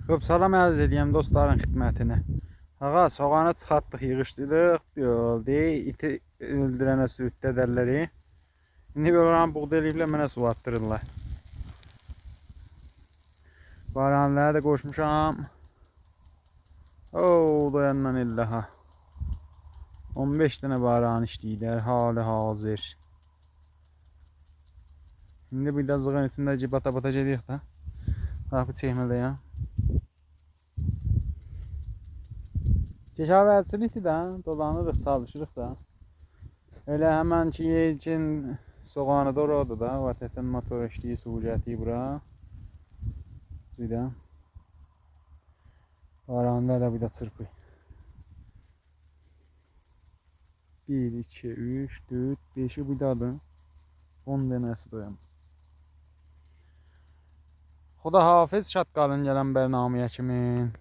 Xop salam arz edeyim dostların xidmətinə. Ağa soğanı çıxartdıq, yığışdırdıq. Yoldu, iti öldürənə sürütdə dəlləri. İndi böyle buğda eləyiblər, mənə su attırırlar. Baranları da qoşmuşam. Oo, dayandan illaha. 15 tane baran işləyirlər, hali hazır. Şimdi bir de zığın içində bata gediyik da. Qapı çəkməliyəm. Keşavətçilikdir də, dolanırıq, çalışırıq da. Elə həmən ki için soğanı da orada da, vətətən motor işləyir, su gətirir bura. Bir də baranda da bir də çırpı. 1, 2, 3, 4, 5'i bir dadır. 10 dənəsi doyam. Xuda hafız şatqalın gələn bərnaməyə kimin.